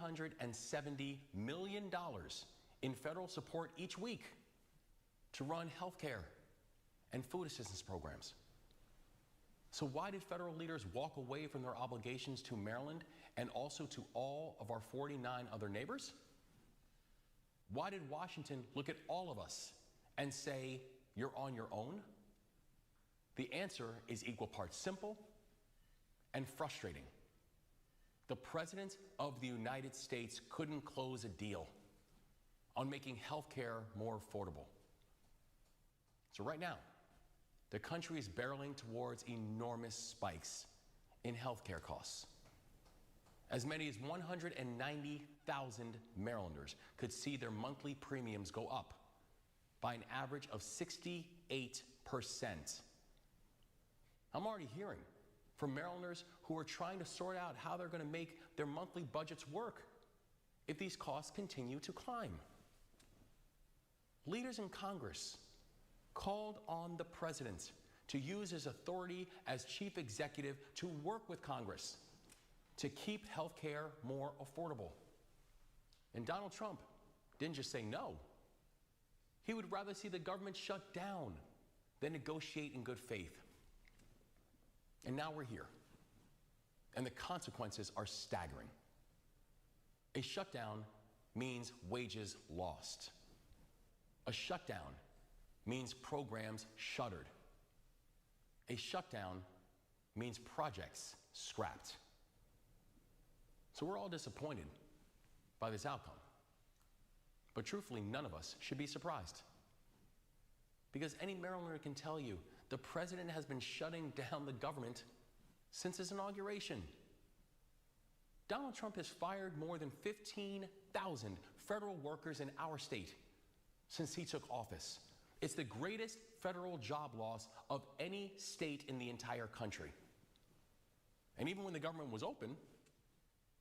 $370 million in federal support each week to run health care and food assistance programs. So why did federal leaders walk away from their obligations to Maryland and also to all of our 49 other neighbors? Why did Washington look at all of us and say, you're on your own? The answer is equal parts simple and frustrating. The President of the United States couldn't close a deal on making health care more affordable. So right now, the country is barreling towards enormous spikes in health care costs. As many as 190,000 Marylanders could see their monthly premiums go up by an average of 68%. I'm already hearing from Marylanders who are trying to sort out how they're going to make their monthly budgets work if these costs continue to climb. Leaders in Congress called on the President to use his authority as chief executive to work with Congress to keep health care more affordable. And Donald Trump didn't just say no. He would rather see the government shut down than negotiate in good faith. And now we're here, and the consequences are staggering. A shutdown means wages lost. A shutdown means programs shuttered. A shutdown means projects scrapped. So we're all disappointed by this outcome. But truthfully, none of us should be surprised. Because any Marylander can tell you the President has been shutting down the government since his inauguration. Donald Trump has fired more than 15,000 federal workers in our state since he took office. It's the greatest federal job loss of any state in the entire country. And even when the government was open,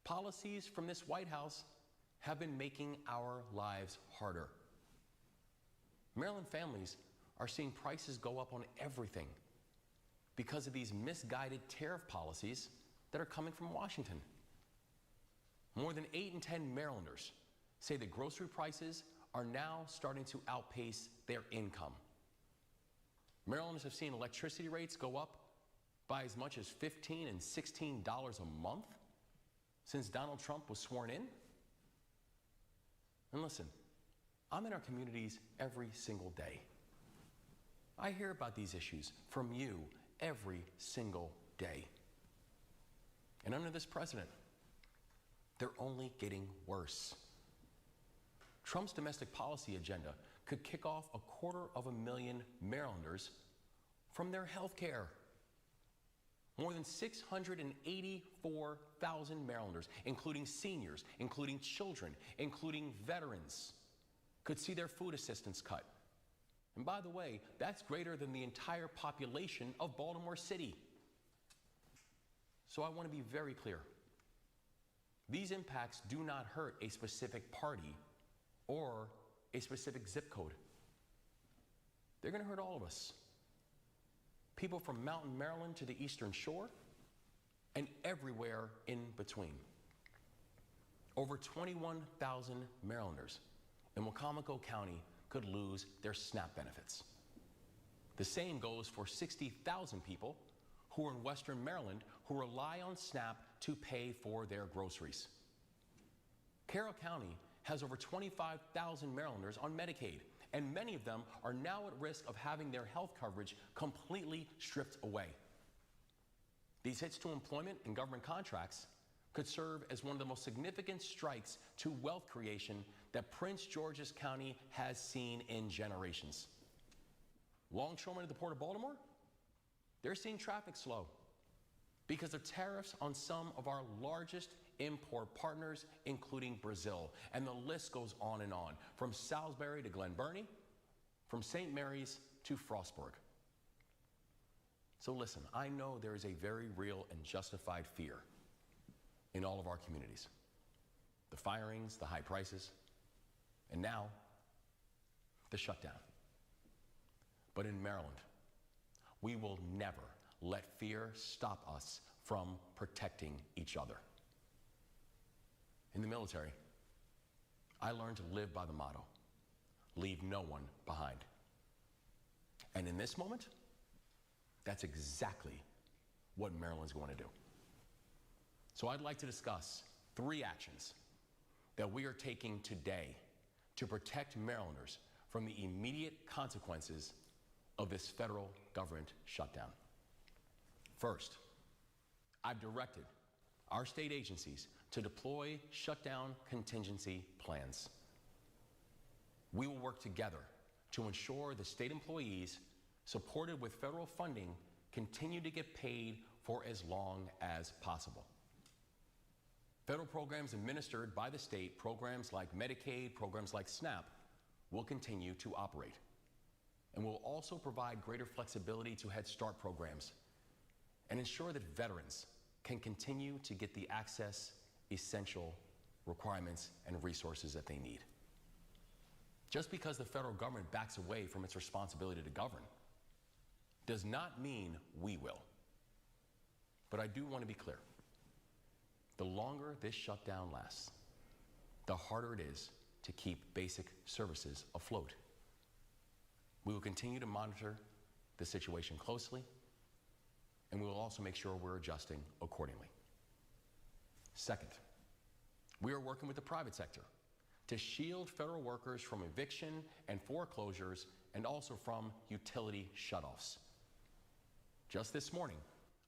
policies from this White House have been making our lives harder. Maryland families are seeing prices go up on everything because of these misguided tariff policies that are coming from Washington. More than 8 in 10 Marylanders say that grocery prices are now starting to outpace their income. Marylanders have seen electricity rates go up by as much as $15 and $16 a month since Donald Trump was sworn in. And listen, I'm in our communities every single day. I hear about these issues from you every single day. And under this president, they're only getting worse. Trump's domestic policy agenda could kick off 250,000 Marylanders from their health care. More than 684,000 Marylanders, including seniors, including children, including veterans, could see their food assistance cut. And by the way, that's greater than the entire population of Baltimore City. So I want to be very clear. These impacts do not hurt a specific party or a specific zip code. They're going to hurt all of us. People from Mountain Maryland to the Eastern Shore and everywhere in between. Over 21,000 Marylanders in Wacomico County could lose their SNAP benefits. The same goes for 60,000 people who are in Western Maryland who rely on SNAP to pay for their groceries. Carroll County has over 25,000 Marylanders on Medicaid, and many of them are now at risk of having their health coverage completely stripped away. These hits to employment and government contracts could serve as one of the most significant strikes to wealth creation that Prince George's County has seen in generations. Longshoremen at the Port of Baltimore, they're seeing traffic slow because of tariffs on some of our largest import partners, including Brazil. And the list goes on, from Salisbury to Glen Burnie, from St. Mary's to Frostburg. So listen, I know there is a very real and justified fear in all of our communities. The firings, the high prices, and now the shutdown. But in Maryland, we will never let fear stop us from protecting each other. In the military, I learned to live by the motto, leave no one behind. And in this moment, that's exactly what Maryland's going to do. So I'd like to discuss 3 actions that we are taking today to protect Marylanders from the immediate consequences of this federal government shutdown. First, I've directed our state agencies to deploy shutdown contingency plans. We will work together to ensure the state employees supported with federal funding continue to get paid for as long as possible. Federal programs administered by the state, programs like Medicaid, programs like SNAP, will continue to operate. And will also provide greater flexibility to Head Start programs and ensure that veterans can continue to get the access, essential requirements, and resources that they need. Just because the federal government backs away from its responsibility to govern does not mean we will. But I do want to be clear. The longer this shutdown lasts, the harder it is to keep basic services afloat. We will continue to monitor the situation closely, and we will also make sure we're adjusting accordingly. Second, we are working with the private sector to shield federal workers from eviction and foreclosures and also from utility shutoffs. Just this morning,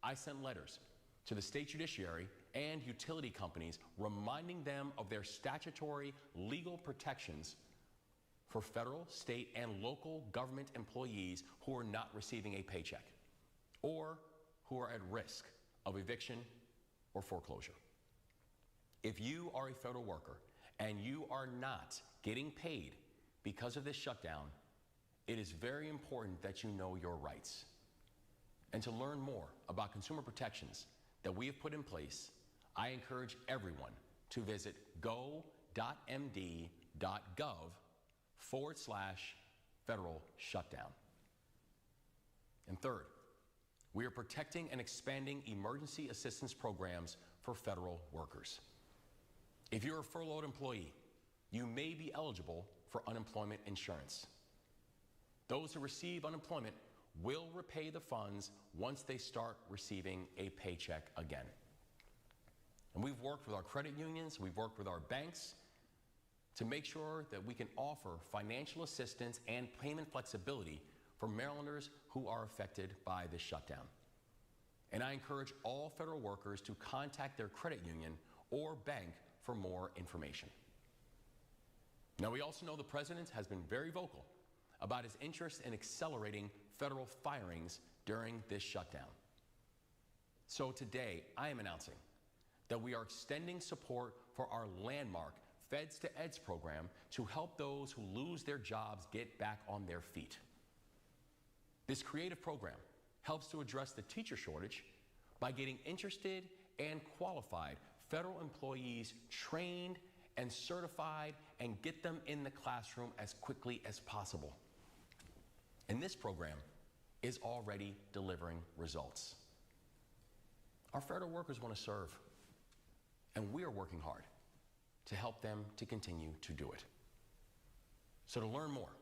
I sent letters to the state judiciary and utility companies reminding them of their statutory legal protections for federal, state, and local government employees who are not receiving a paycheck or who are at risk of eviction or foreclosure. If you are a federal worker and you are not getting paid because of this shutdown, it is very important that you know your rights. And to learn more about consumer protections that we have put in place, I encourage everyone to visit go.md.gov/federal shutdown. And third, we are protecting and expanding emergency assistance programs for federal workers. If you're a furloughed employee, you may be eligible for unemployment insurance. Those who receive unemployment will repay the funds once they start receiving a paycheck again. And we've worked with our credit unions, we've worked with our banks to make sure that we can offer financial assistance and payment flexibility for Marylanders who are affected by this shutdown. And I encourage all federal workers to contact their credit union or bank for more information. Now, we also know the President has been very vocal about his interest in accelerating federal firings during this shutdown. So today, I am announcing that we are extending support for our landmark Feds to Eds program to help those who lose their jobs get back on their feet. This creative program helps to address the teacher shortage by getting interested and qualified federal employees trained and certified and get them in the classroom as quickly as possible. And this program is already delivering results. Our federal workers want to serve, and we are working hard to help them to continue to do it. So to learn more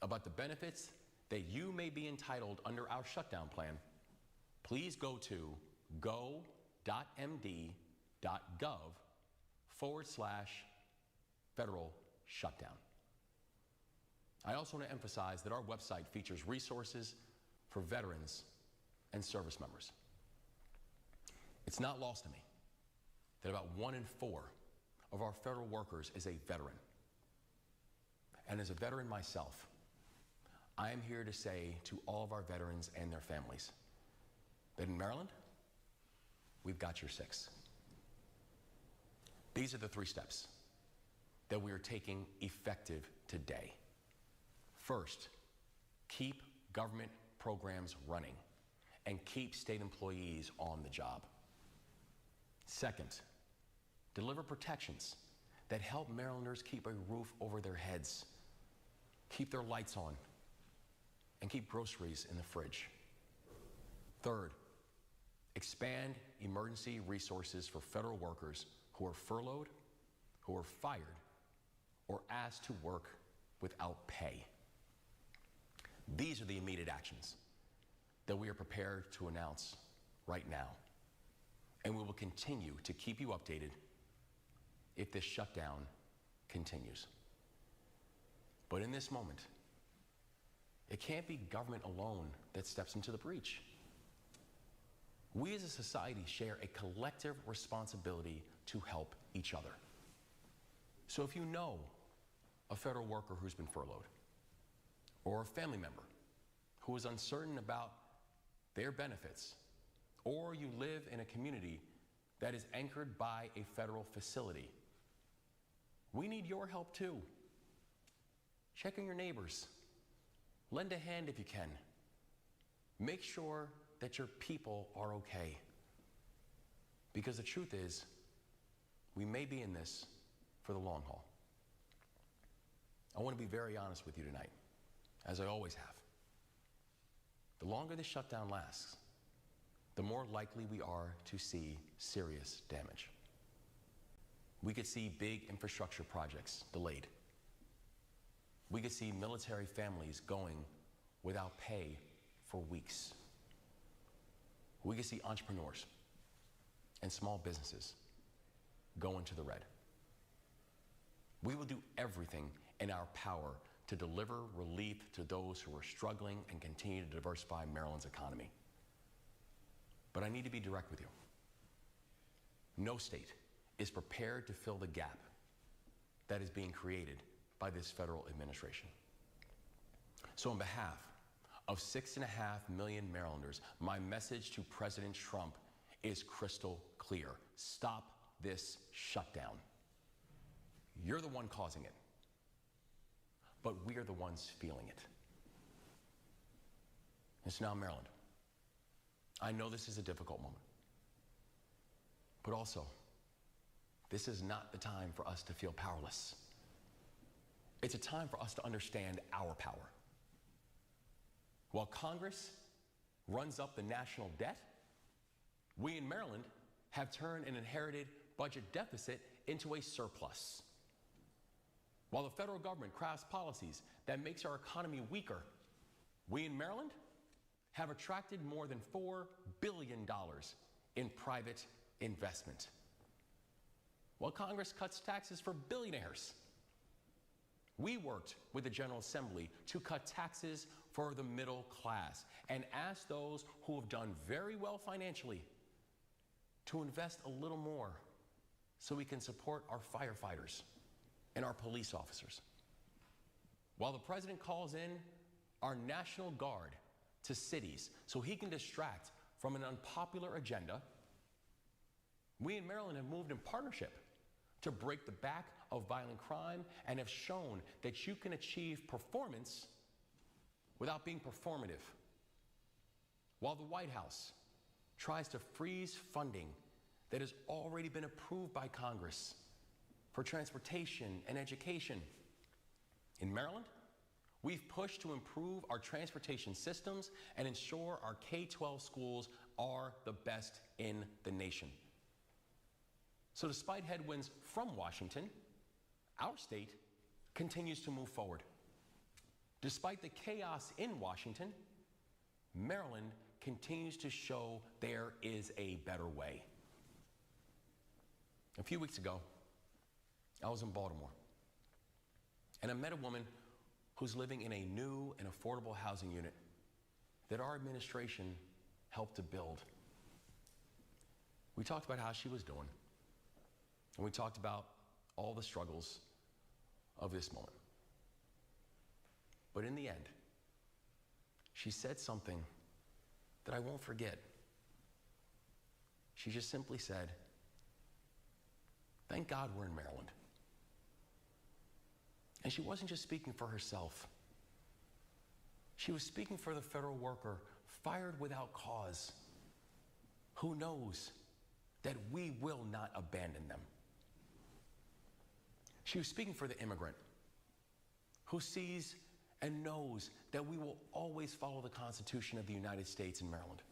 about the benefits that you may be entitled under our shutdown plan, please go to go.md.gov/federal shutdown. I also want to emphasize that our website features resources for veterans and service members. It's not lost to me that about 1 in 4 of our federal workers is a veteran. And as a veteran myself, I am here to say to all of our veterans and their families that in Maryland, we've got your 6. These are the 3 steps that we are taking effective today. First, keep government programs running and keep state employees on the job. Second, deliver protections that help Marylanders keep a roof over their heads, keep their lights on, and keep groceries in the fridge. Third, expand emergency resources for federal workers who are furloughed who are fired or asked to work without pay. These are the immediate actions that we are prepared to announce right now. And we will continue to keep you updated if this shutdown continues. But in this moment, it can't be government alone that steps into the breach. We as a society share a collective responsibility to help each other. So if you know a federal worker who's been furloughed, or a family member who is uncertain about their benefits, or you live in a community that is anchored by a federal facility, we need your help too. Check on your neighbors. Lend a hand if you can. Make sure that your people are okay. Because the truth is, we may be in this for the long haul. I want to be very honest with you tonight, as I always have. The longer this shutdown lasts, the more likely we are to see serious damage. We could see big infrastructure projects delayed. We could see military families going without pay for weeks. We could see entrepreneurs and small businesses go into the red. We will do everything in our power to deliver relief to those who are struggling and continue to diversify Maryland's economy. But I need to be direct with you. No state is prepared to fill the gap that is being created by this federal administration. So on behalf of 6.5 million Marylanders, my message to President Trump is crystal clear. Stop this shutdown. You're the one causing it, but we are the ones feeling it. It's now Maryland. I know this is a difficult moment, but also, this is not the time for us to feel powerless. It's a time for us to understand our power. While Congress runs up the national debt, we in Maryland have turned an inherited budget deficit into a surplus. While the federal government crafts policies that makes our economy weaker, we in Maryland have attracted more than $4 billion in private investment. While Congress cuts taxes for billionaires, we worked with the General Assembly to cut taxes for the middle class and asked those who have done very well financially to invest a little more so we can support our firefighters and our police officers. While the president calls in our National Guard to cities so he can distract from an unpopular agenda, we in Maryland have moved in partnership to break the back of violent crime and have shown that you can achieve performance without being performative. While the White House tries to freeze funding that has already been approved by Congress for transportation and education, in Maryland, we've pushed to improve our transportation systems and ensure our K-12 schools are the best in the nation. So despite headwinds from Washington, our state continues to move forward. Despite the chaos in Washington, Maryland continues to show there is a better way. A few weeks ago, I was in Baltimore, and I met a woman who's living in a new and affordable housing unit that our administration helped to build. We talked about how she was doing, and we talked about all the struggles of this moment. But in the end, she said something that I won't forget. She just simply said, "Thank God we're in Maryland." And she wasn't just speaking for herself. She was speaking for the federal worker fired without cause, who knows that we will not abandon them. She was speaking for the immigrant who sees and knows that we will always follow the Constitution of the United States in Maryland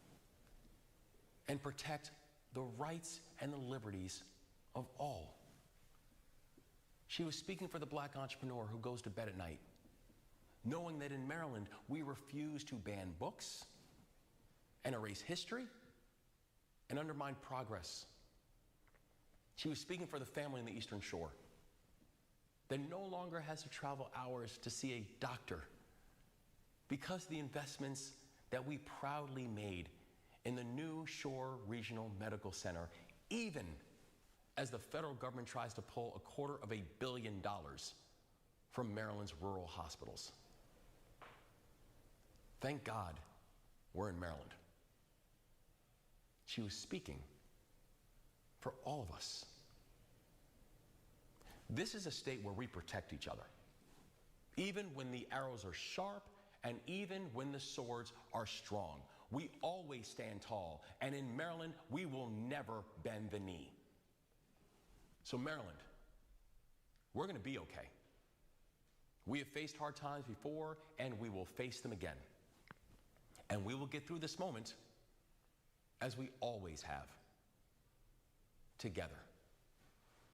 and protect the rights and the liberties of all. She was speaking for the black entrepreneur who goes to bed at night, knowing that in Maryland, we refuse to ban books and erase history and undermine progress. She was speaking for the family in the Eastern Shore that no longer has to travel hours to see a doctor because of the investments that we proudly made in the new Shore Regional Medical Center, even as the federal government tries to pull $250 million from Maryland's rural hospitals. Thank God we're in Maryland. She was speaking for all of us. This is a state where we protect each other, even when the arrows are sharp and even when the swords are strong. We always stand tall, and in Maryland, we will never bend the knee. So Maryland, we're going to be okay. We have faced hard times before, and we will face them again. And we will get through this moment as we always have, together.